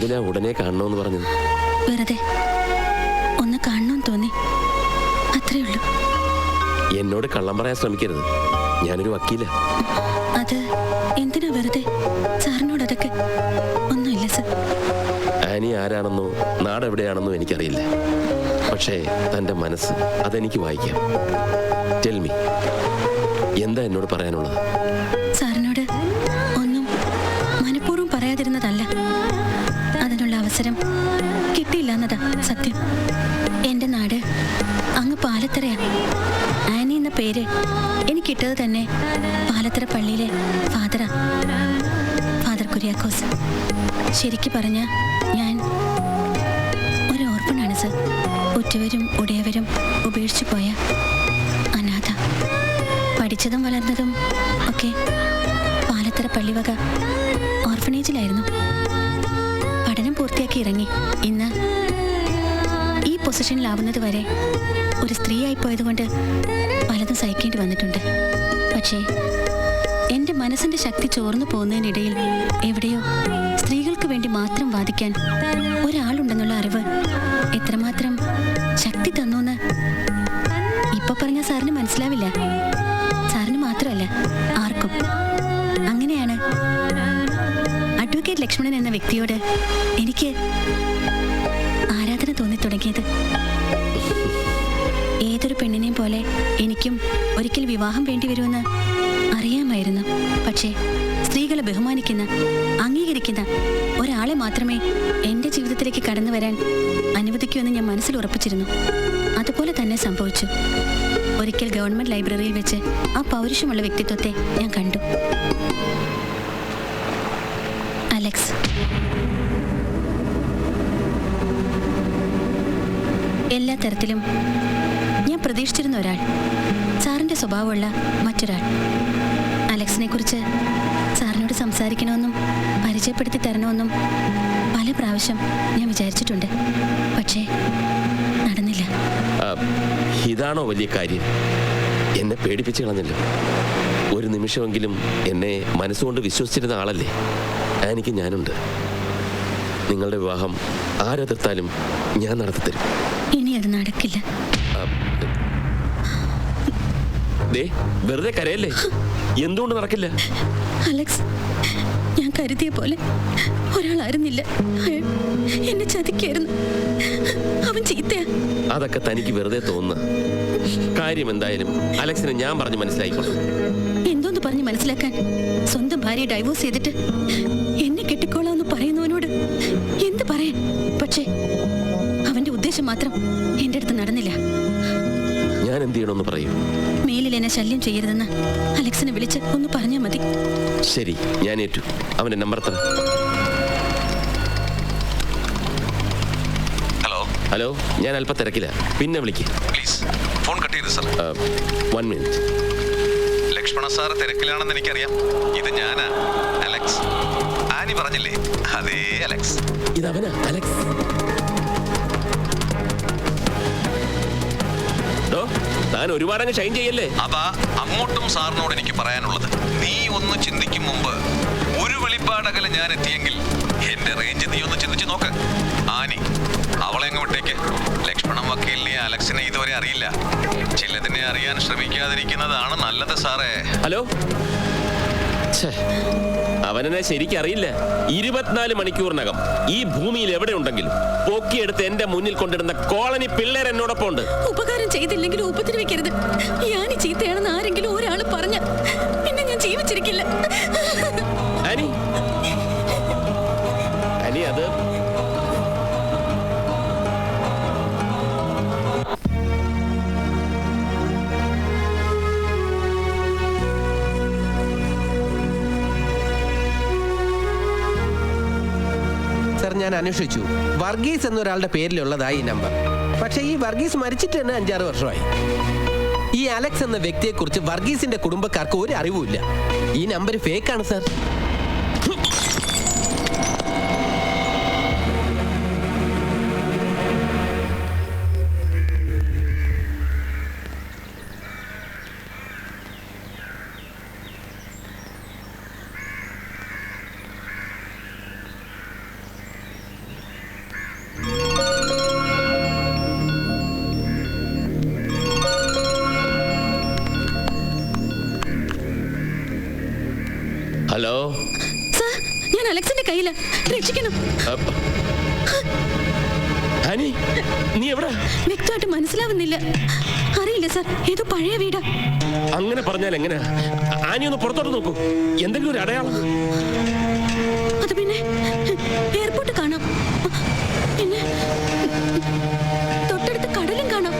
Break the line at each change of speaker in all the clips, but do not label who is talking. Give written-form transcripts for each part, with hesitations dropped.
എന്തിനാ ഉടനെ കാണണമെന്ന് പറഞ്ഞത്?
വെറുതെ ഒന്ന് കാണണമെന്ന് തോന്നി, അത്രേ ഉള്ളൂ.
എന്നോട് കള്ളം പറയാൻ ശ്രമിക്കരുത്, ഞാനൊരു വക്കീല.
അത് എന്തിനാ വെറുതെ സാറിനോട് അതൊക്കെ? ഒന്നുമില്ല സർ.
ആനി ആരാണെന്നോ നാടെവിടെയാണെന്നോ എനിക്കറിയില്ല, പക്ഷേ തൻ്റെ മനസ്സ് അതെനിക്ക് വായിക്കാം. ടെൽ മീ, എന്താ എന്നോട് പറയാനുള്ളത്?
സാറിനോട് ഒന്നും മനഃപൂർവ്വം പറയാതിരുന്നതല്ല, അതിനുള്ള അവസരം കിട്ടിയില്ല എന്നതാ സത്യം. എൻ്റെ നാട് അങ്ങ് പാലത്തറയാ. ആനി എന്ന പേര് എനിക്കിട്ടത് തന്നെ പാലത്തറ പള്ളിയിലെ ഫാദർ കുര്യാക്കോസ്. ശരിക്ക് പറഞ്ഞ ഞാൻ ഒരു ഓർഫണാണ് സർ. ഉറ്റവരും ഉടയവരും ഉപേക്ഷിച്ചു പോയ അനാഥ. പഠിച്ചതും വളർന്നതും ഒക്കെ പാലത്തറ പള്ളിവക ഓർഫനേജിലായിരുന്നു. പഠനം പൂർത്തിയാക്കി ഇറങ്ങി ഇന്ന് ഈ പൊസിഷനിലാവുന്നത് വരെ ഒരു സ്ത്രീയായി പോയതുകൊണ്ട് പലതും സഹിക്കേണ്ടി വന്നിട്ടുണ്ട്. പക്ഷേ എൻ്റെ മനസ്സിൻ്റെ ശക്തി ചോർന്നു പോകുന്നതിനിടയിൽ എവിടെയോ സ്ത്രീകൾക്ക് വേണ്ടി മാത്രം വാദിക്കാൻ ഒരാളുണ്ടെന്നുള്ള അറിവ് എത്രമാത്രം ശക്തി തന്നൂന്ന് ഇപ്പൊ പറഞ്ഞ സാറിന് മനസ്സിലാവില്ല. സാറിന് മാത്രമല്ല, ആർക്കും. അങ്ങനെയാണ് അഡ്വക്കേറ്റ് ലക്ഷ്മണൻ എന്ന വ്യക്തിയോട് എനിക്ക് ആരാധന തോന്നി തുടങ്ങിയത്. ഏതൊരു പെണ്ണിനെയും പോലെ എനിക്കും ഒരിക്കൽ വിവാഹം വേണ്ടി വരുമെന്ന് അറിയാമായിരുന്നു. പക്ഷേ സ്ത്രീകളെ ബഹുമാനിക്കുന്ന, അംഗീകരിക്കുന്ന ഒരാളെ മാത്രമേ എൻ്റെ ജീവിതത്തിലേക്ക് കടന്നു വരാൻ അനുവദിക്കൂ എന്ന് ഞാൻ മനസ്സിൽ ഉറപ്പിച്ചിരുന്നു. അതുപോലെ തന്നെ സംഭവിച്ചു. ഒരിക്കൽ ഗവൺമെന്റ് ലൈബ്രറിയിൽ വെച്ച് ആ പൗരുഷമുള്ള വ്യക്തിത്വത്തെ ഞാൻ കണ്ടു. അലക്സ്. എല്ലാ തരത്തിലും ഞാൻ പ്രതീക്ഷിച്ചിരുന്ന ഒരാൾ, സാറിൻ്റെ സ്വഭാവമുള്ള മറ്റൊരാൾ. അലക്സിനെ കുറിച്ച് സാറിനോട് സംസാരിക്കണമെന്നും പരിചയപ്പെടുത്തി തരണമെന്നും പല പ്രാവശ്യം ഞാൻ വിചാരിച്ചിട്ടുണ്ട്. പക്ഷേ നടന്നില്ല.
ഇതാണോ വലിയ കാര്യം? എന്നെ പേടിപ്പിച്ച് കളഞ്ഞല്ലോ. ഒരു നിമിഷമെങ്കിലും എന്നെ മനസ്സുകൊണ്ട് വിശ്വസിച്ചിരുന്ന ആളല്ലേ എനിക്ക് ഞാനുണ്ട്. നിങ്ങളുടെ വിവാഹം ആരെതിർത്താലും ഞാൻ നടത്തിത്തരും.
ഇനി അത് നടക്കില്ല.
വെറുതെ കരയല്ലേ? എന്തുകൊണ്ട് നടക്കില്ല?
അലക്സ്, ഞാൻ കരുതിയ പോലെ ഒരാളായിരുന്നില്ല. എന്നെ ചതിക്കായിരുന്നു. അവൻ ചീത്തയാ.
അതൊക്കെ തനിക്ക് വെറുതെ തോന്നുന്ന കാര്യം. എന്തായാലും അലക്സിനെ ഞാൻ പറഞ്ഞു മനസ്സിലായിക്കോളാം.
എന്തോന്ന് പറഞ്ഞ് മനസ്സിലാക്കാൻ? സ്വന്തം ഭാര്യയെ ഡൈവോഴ്സ് ചെയ്തിട്ട് എന്നെ കെട്ടിക്കോളാന്ന് പറയുന്നവനോട് എന്ത് പറയാൻ? പക്ഷേ അവന്റെ ഉദ്ദേശം മാത്രം എന്റെ അടുത്ത് നടന്നില്ല.
ഞാൻ എന്ത് ചെയ്യണമെന്ന് പറയൂ.
മേലിൽ എന്നെ ശല്യം ചെയ്യരുതെന്ന് അലക്സിനെ വിളിച്ച് ഒന്ന് പറഞ്ഞാൽ മതി.
ശരി, ഞാൻ ഏറ്റു. അവന്റെ നമ്പർ തരാം. ഹലോ, ഞാൻ അല്പം തിരക്കില്ല, പിന്നെ വിളിക്ക്
പ്ലീസ്. ഫോൺ കട്ട് ചെയ്ത് സർ.
1 മിനിറ്റ്.
ലക്ഷ്മണ സാർ തിരക്കിലാണെന്ന് എനിക്കറിയാം. ഇത് ഞാനാ, അലക്സ്. ആനി പറഞ്ഞില്ലേ, അതേ അലക്സ്.
ഇതവനാ അലക്സ്. താൻ ഒരുപാടങ്ങ് ഷൈൻ ചെയ്യല്ലേ?
അതാ അങ്ങോട്ടും സാറിനോട് എനിക്ക് പറയാനുള്ളത്. നീ ഒന്ന് ചിന്തിക്കും മുമ്പ് ഒരു വെളിപ്പാടകല ഞാൻ എത്തിയെങ്കിൽ എന്റെ റേഞ്ച് നീ ഒന്ന് ചിന്തിച്ചു നോക്ക്. ആനി, അവളെ അങ്ങ് വിട്ടേക്ക്. ലക്ഷ്മണൻ വക്കീലിനെ അലക്സിനെ ഇതുവരെ അറിയില്ല. ചിലതിനെ അറിയാൻ ശ്രമിക്കാതിരിക്കുന്നതാണ് നല്ലത് സാറേ.
ഹലോ, അവനെന്നെ ശരിക്കറിയില്ല. 24 മണിക്കൂറിനകം ഈ ഭൂമിയിൽ എവിടെ ഉണ്ടെങ്കിലും പൊക്കിയെടുത്ത് എന്റെ മുന്നിൽ കൊണ്ടിടുന്ന കോളനി പിള്ളേർ എന്നോടൊപ്പം ഉണ്ട്.
ഉപകാരം ചെയ്തില്ലെങ്കിലും ഉപദ്രവിക്കരുത്. ഞാൻ ചീത്തയാണെന്ന് ആരെങ്കിലും ഒരാൾ പറഞ്ഞ പിന്നെ ഞാൻ ജീവിച്ചിരിക്കില്ല.
അനി, അത്
ഞാൻ അന്വേഷിച്ചു. വർഗീസ് എന്നൊരാളുടെ പേരിലുള്ളതായി ഈ നമ്പർ. പക്ഷേ ഈ വർഗീസ് മരിച്ചിട്ട് തന്നെ 5-6 വർഷമായി. ഈ അലക്സ് എന്ന വ്യക്തിയെക്കുറിച്ച് വർഗീസിന്റെ കുടുംബക്കാർക്ക് ഒരു അറിവുമില്ല. ഈ നമ്പർ ഫേക്കാണ് സാർ.
ഹലോ
സാർ, ഞാൻ അലക്സിന്റെ കയ്യില്. രക്ഷിക്കണം.
ആനി, നീ എവിടെ?
വ്യക്തമായിട്ട് മനസ്സിലാവുന്നില്ല. അറിയില്ല സാർ, ഏതോ പഴയ വീടാ.
അങ്ങനെ പറഞ്ഞാൽ എങ്ങനെയാ? ആനി ഒന്ന് പുറത്തോട്ട് നോക്കൂ, എന്തെങ്കിലും ഒരു അടയാളം.
അത് പിന്നെ എയർപോർട്ട് കാണാം, പിന്നെ തൊട്ടടുത്ത് കടലും കാണാം.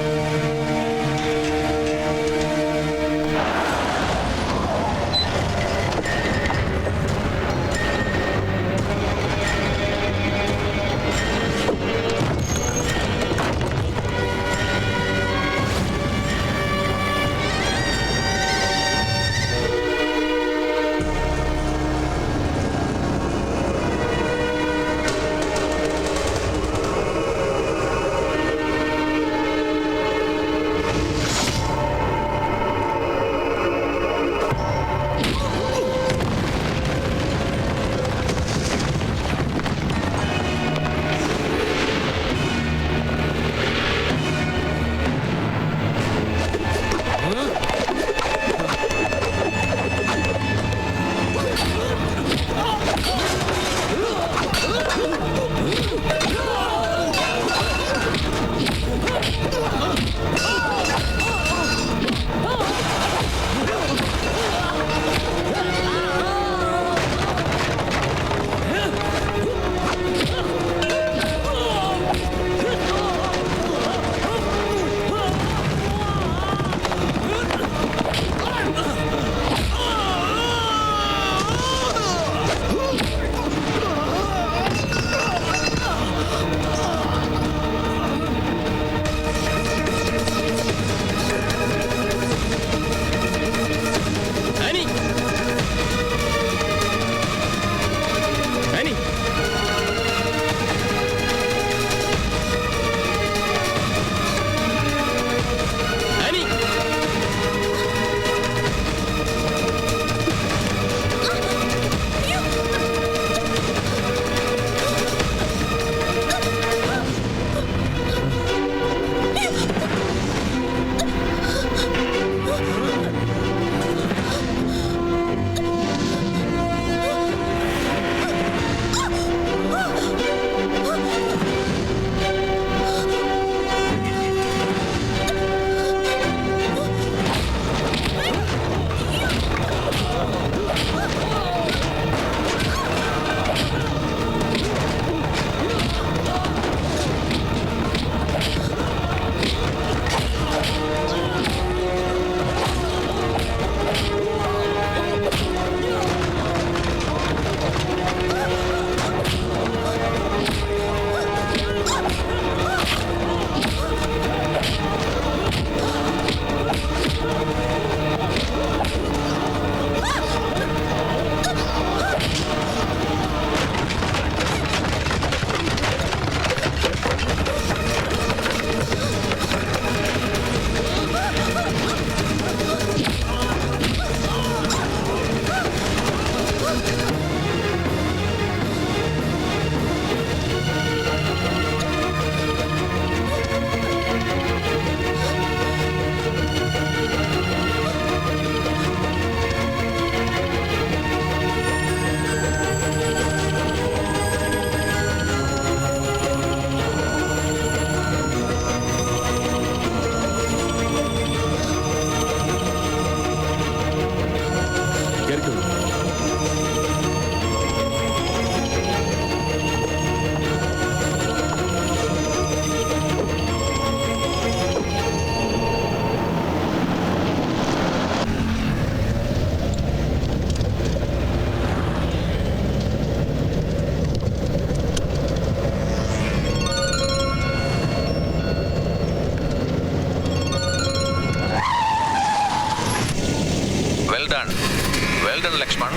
ലക്ഷ്മൺ.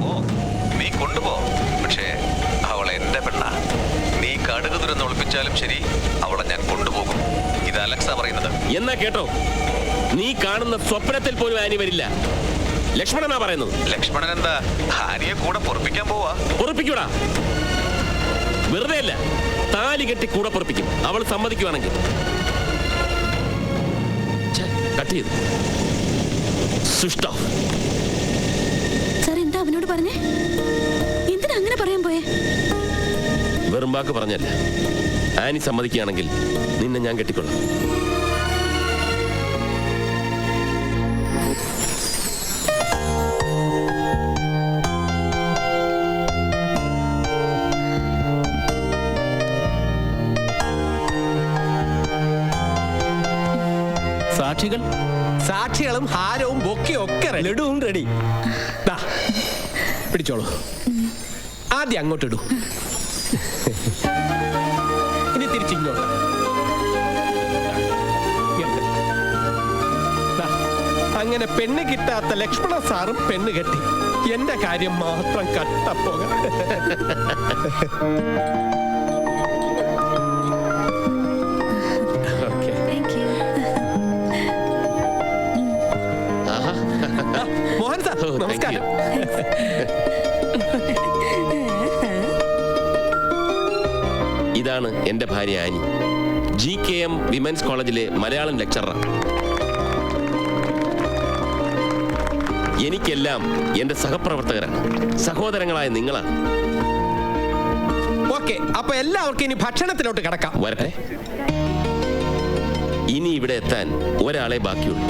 ഓ, നീ കൊണ്ടുപോ. പക്ഷേ അവൾ എന്റെ പെണ്ണ. നീ കടുക് തുരന്ന് ഒളിപ്പിച്ചാലും ശരി, അവളെ ഞാൻ കൊണ്ടുപോകും. ഇത് അലക്സാ പറയുന്നത്.
എന്നാ കേട്ടോ, നീ കാണുന്ന സ്വപ്നത്തിൽ പോലും ആനി വരില്ല. ലക്ഷ്മണനാ പറയുന്നത്.
ലക്ഷ്മണൻ എന്താ ആനിയെ കൂടെ പൊറപ്പിക്കാൻ പോവാ?
പൊറപ്പിക്കൂടാ, വെറുതെ അല്ല, താലി കെട്ടി കൂടെ പൊറപ്പിക്കും. അവൾ സമ്മതിക്കുവാണെങ്കിൽ. കട്ട് ചെയ്തു.
സാർ എന്താ അവനോട് പറഞ്ഞേ? എന്തിനാ അങ്ങനെ പറയാൻ പോയേ?
വെറും വാക്ക് പറഞ്ഞല്ല. ആനി സമ്മതിക്കുകയാണെങ്കിൽ നിന്നെ ഞാൻ കെട്ടിക്കൊള്ളാം.
സാക്ഷികൾ?
സാക്ഷികളും ഹാരവും ബൊക്കെയും ഒക്കെ
ലഡുവും റെഡി.
പിടിച്ചോളൂ. ആദ്യം അങ്ങോട്ട് ഇടൂ. ഇനി തിരിച്ചിങ്ങോട്ട്. അങ്ങനെ പെണ്ണ് കിട്ടാത്ത ലക്ഷ്മണ സാറും പെണ്ണ് കെട്ടി. എന്റെ കാര്യം മാത്രം കട്ടപ്പോക. മോഹൻ സാർ നമസ്കാരം.
ഇതാണ് എന്റെ ഭാര്യ ആനി. GKM വിമൻസ് കോളേജിലെ മലയാളം ലെക്ചറർ. എനിക്കെല്ലാം എന്റെ സഹപ്രവർത്തകരാണ്, സഹോദരങ്ങളായ നിങ്ങളാണ്.
ഓക്കെ, അപ്പൊ എല്ലാവർക്കും ഇനി ഭക്ഷണത്തിലോട്ട് കിടക്കാം.
വരട്ടെ. ഇനി ഇവിടെ എത്താൻ ഒരാളെ ബാക്കിയുള്ളൂ.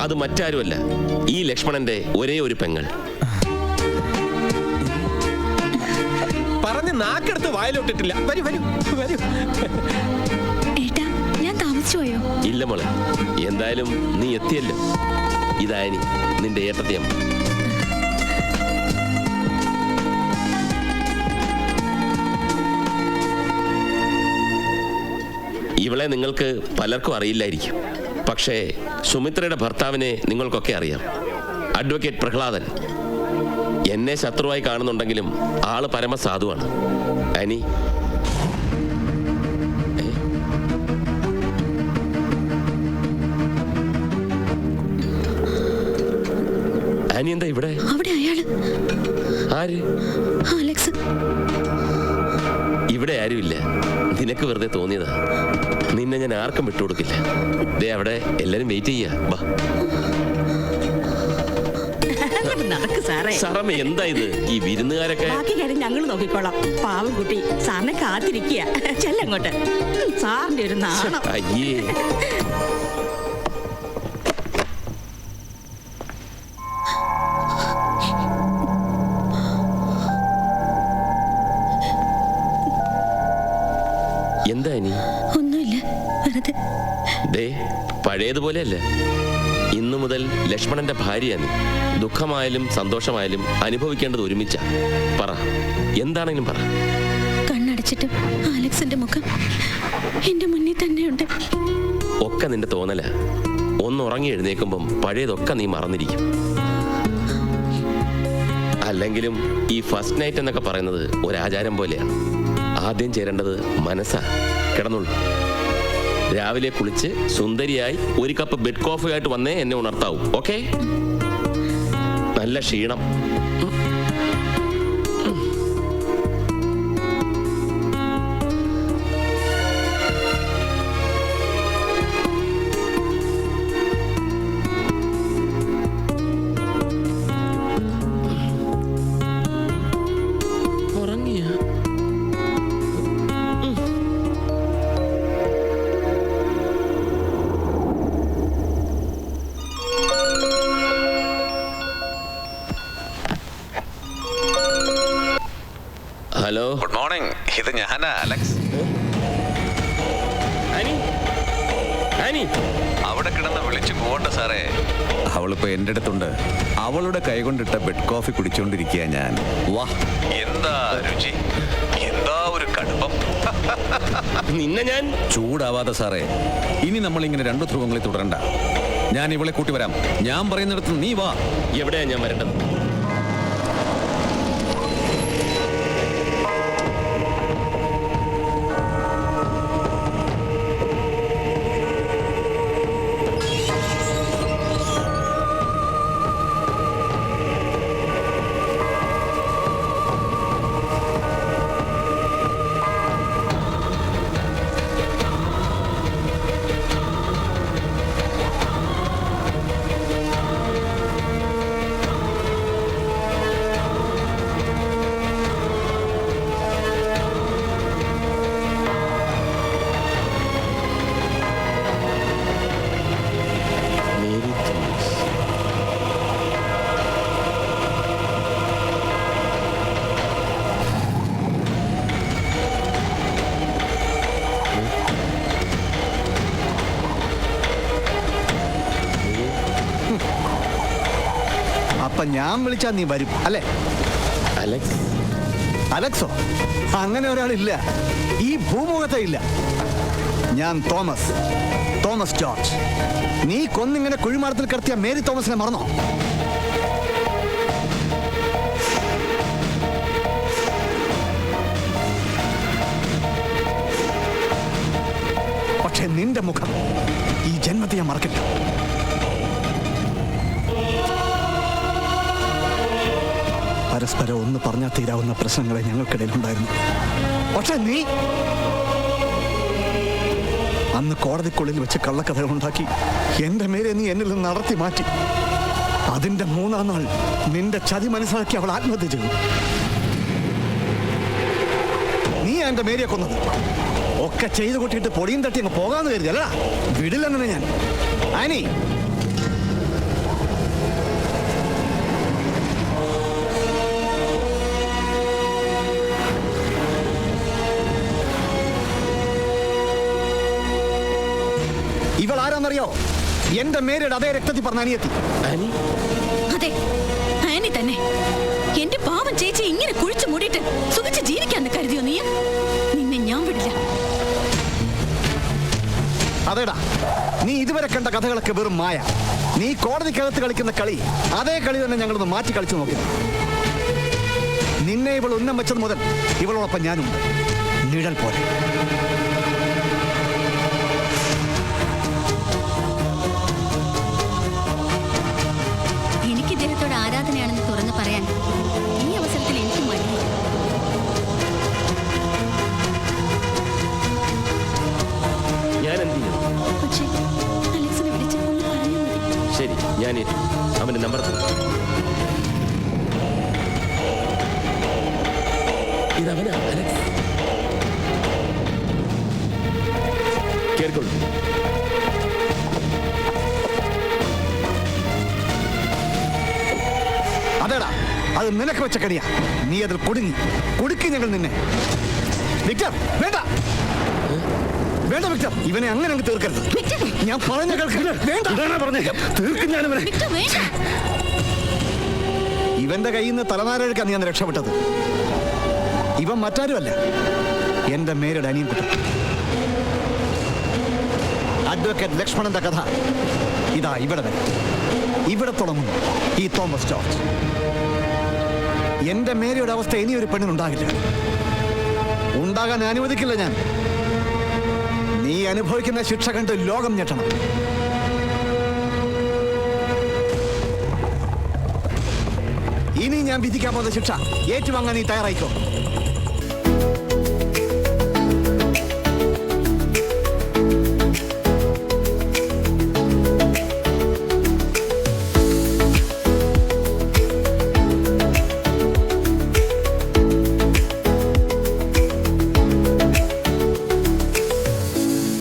അത് മറ്റാരുമല്ല, ഈ ലക്ഷ്മണന്റെ ഒരേ ഒരു പെങ്ങൾ.
പറഞ്ഞ് നാക്കെടുത്ത് വായിലോട്ടിട്ടില്ല. വരൂ വരൂ വരൂ.
ഏട്ടാ, ഞാൻ താമസിച്ചു പോയോ?
ഇല്ല മോളെ, എന്തായാലും നീ എത്തിയല്ലോ. ഇതായനി നിന്റെ ഏട്ടത്തിയമ്മ. ഇവളെ നിങ്ങൾക്ക് പലർക്കും അറിയില്ലായിരിക്കും. പക്ഷേ സുമിത്രയുടെ ഭർത്താവിനെ നിങ്ങൾക്കൊക്കെ അറിയാം. അഡ്വക്കേറ്റ് പ്രഹ്ലാദൻ. എന്നെ ശത്രുവായി കാണുന്നുണ്ടെങ്കിലും ആള് പരമസാധുവാണ്. അനി, അനി എന്താ ഇവിടെ?
അവിടെ അയാള്.
ആര്?
അലക്സ്.
ഇവിടെ ആരുമില്ല. നിനക്ക് വെറുതെ തോന്നിയതാ. നിന്നെ ഞാൻ ആർക്കും വിട്ടുകൊടുക്കില്ല. ദേ അവിടെ എല്ലാരും വെയിറ്റ് ചെയ്യാ. വാ. സാറമ്മ, എന്താ ഇത്? ഈ വിരുന്നുകാരൊക്കെ
ബാക്കി കാര്യം ഞങ്ങൾ നോക്കിക്കോളാം. പാവം കുട്ടി സാറിനെ കാത്തിരിക്കുക. ചെല്ലങ്ങോട്ട്. സാറിന്റെ ഒരു നാണം.
അയ്യേ. എന്താ ഇനി?
ഒന്നുമില്ല, വെറുതെ.
ദേ, പഴയതുപോലെയല്ല. ഇന്നു മുതൽ ലക്ഷ്മണന്റെ ഭാര്യ നീ. ദുഃഖമായാലും സന്തോഷമായാലും അനുഭവിക്കേണ്ടത് ഒരുമിച്ച. പറ, എന്താണെങ്കിലും പറ.
കണ്ണടച്ചിട്ട് അലക്സിന്റെ മുഖം എന്റെ മുന്നിൽ തന്നെയുണ്ട്.
ഒക്കെ നിന്റെ തോന്നല. ഒന്ന് ഉറങ്ങി എഴുന്നേക്കുമ്പം പഴയതൊക്കെ നീ മറന്നിരിക്കും. അല്ലെങ്കിലും ഈ ഫസ്റ്റ് നൈറ്റ് എന്നൊക്കെ പറയുന്നത് ഒരാചാരം പോലെയാണ്. ആദ്യം ചേരേണ്ടത് മനസ്സാ. കിടന്നുള്ളൂ. രാവിലെ കുളിച്ച് സുന്ദരിയായി ഒരു കപ്പ് ബെഡ് കോഫിയായിട്ട് വന്നേ എന്നെ ഉണർത്താവൂ. ഓക്കെ? നല്ല ക്ഷീണം. ഹലോ.
Good morning. ഇത് ഞാനാ, അലക്സ്.
Annie, Annie.
അവിടെ കിടന്ന് വിളിച്ചു പോകണ്ട സാറേ.
അവളിപ്പോ എൻ്റെ അടുത്തുണ്ട്. അവളുടെ കൈകൊണ്ടിട്ട ബെഡ് കോഫി കുടിച്ചോണ്ടിരിക്കുക ഞാൻ. വാ,
എന്താ രുചി, എന്താ ഒരു കടുപ്പം.
നിന്നെ ഞാൻ.
ചൂടാവാതെ സാറേ. ഇനി നമ്മളിങ്ങനെ രണ്ടു ധ്രുവങ്ങളിൽ തുടരണ്ട. ഞാൻ ഇവളെ കൂട്ടി വരാം. ഞാൻ പറയുന്നിടത്ത് നീ വാ.
എവിടെയാ ഞാൻ വരേണ്ടത്?
അപ്പൊ ഞാൻ വിളിച്ചാൽ നീ വരും അല്ലേ?
അലക്സ്
അലക്സോ? അങ്ങനെ ഒരാളില്ല, ഈ ഭൂമുഖത്തെ ഇല്ല. ഞാൻ തോമസ് ജോർജ്. നീ കൊന്നിങ്ങനെ കുഴിമാടത്തിൽ കിടത്തിയ മേരി തോമസിനെ മറന്നോ? പക്ഷെ നിന്റെ മുഖം ഈ ജന്മത്തെ ഞാൻ മറക്കില്ല. പരസ്പരം ഒന്ന് പറഞ്ഞാൽ തീരാവുന്ന പ്രശ്നങ്ങളെ ഞങ്ങൾക്കിടയിൽ ഉണ്ടായിരുന്നു. പക്ഷെ നീ അന്ന് കോടതിക്കുള്ളിൽ വെച്ച് കള്ളക്കഥകൾ ഉണ്ടാക്കി എന്റെ മേലെ നീ എന്നിൽ നിന്ന് നടത്തി മാറ്റി. അതിന്റെ 3-ാം നാൾ നിന്റെ ചതി മനസ്സിലാക്കി അവൾ ആത്മഹത്യ ചെയ്തു. നീ എന്റെ മേരിയെ കൊന്നത്. ഒക്കെ ചെയ്തു കൂട്ടിയിട്ട് പൊടിയും തട്ടി അങ്ങ് പോകാന്ന് കരുതിയല്ല. വിടില്ലെന്നെ ഞാൻ. ആനി, ഇവൾ ആരാന്നറിയോ? എന്റെ മേരിയുടെ അതേ രക്തത്തിൽ പറഞ്ഞ അനിയത്തി.
ആനി
അതെ, ആനി തന്നെ. എന്റെ പാവം ചേച്ചി ഇങ്ങനെ കുഴിച്ചു മൂടിയിട്ട് സുഖിച്ച് ജീവിക്കാന്ന് കരുതിയോ നീ? നിന്നെ ഞാൻ വിടില്ല.
അതേടാ, നീ ഇതുവരെ കണ്ട കഥകളൊക്കെ വെറും മായ. നീ കോടതിക്കകത്ത് കളിക്കുന്ന കളി, അതേ കളി തന്നെ ഞങ്ങളൊന്ന് മാറ്റി കളിച്ചു നോക്കി. നിന്നെ ഇവൾ ഉന്നം വെച്ചത് മുതൽ ഇവളോടൊപ്പം ഞാനുണ്ട്, നിഴൽ പോലെ.
എനിക്ക് ഇദ്ദേഹത്തോട് ആരാധനയാണെന്ന് തുറന്നു പറയാൻ ഈ അവസരത്തിൽ എനിക്ക് മടിയില്ല.
ഞാൻ എന്ത് ചെയ്യും?
പക്ഷേ അലക്സിനെ വിളിച്ച് ഒന്ന് പറഞ്ഞാൽ മതി.
ശരി, ഞാൻ അവന്റെ നമ്പർ ഇതവനാ അലക്സ്. കേൾക്കൊള്ളു.
അതേടാ, അത് നിനക്ക് വെച്ച കടിയാ. നീ അതിൽ കുടുക്കി ഞങ്ങൾ നിന്നെ. വിക്ടർ, വേണ്ട വേണ്ട വിക്ടർ, ഇവനെ അങ്ങനെ അങ്ങ് തീർക്കരുത്.
വിക്ടർ!
ഞാൻ പറഞ്ഞ കേൾക്കില്ല. വേണ്ട പറഞ്ഞേ, തീർക്കും ഞാനിവനെ.
വിക്ടർ, വേണ്ട.
ഇവന്റെ കയ്യിൽ നിന്ന് തലനാരെടുക്കാൻ നീ അന്ന് രക്ഷപ്പെട്ടത്. ഇവൻ മറ്റാരുമല്ല, എന്റെ മേരുടെ അനിയൻകുട്ടൻ. അഡ്വക്കേറ്റ് ലക്ഷ്മണന്റെ കഥ ഇതാ ഇവിടെ വരെ. ഇവിടെ തുടങ്ങുന്നു ഈ തോമസ് ജോർജ്. എന്റെ മേരിയുടെ അവസ്ഥ ഇനിയൊരു പെണ്ണിനുണ്ടാകില്ല, ഉണ്ടാകാൻ അനുവദിക്കില്ല ഞാൻ. നീ അനുഭവിക്കുന്ന ശിക്ഷ കണ്ട് ലോകം ഞെട്ടണം. ഇനി ഞാൻ വിധിക്കാൻ പോകുന്ന ശിക്ഷ ഏറ്റുവാങ്ങാൻ നീ തയ്യാറായിക്കോ.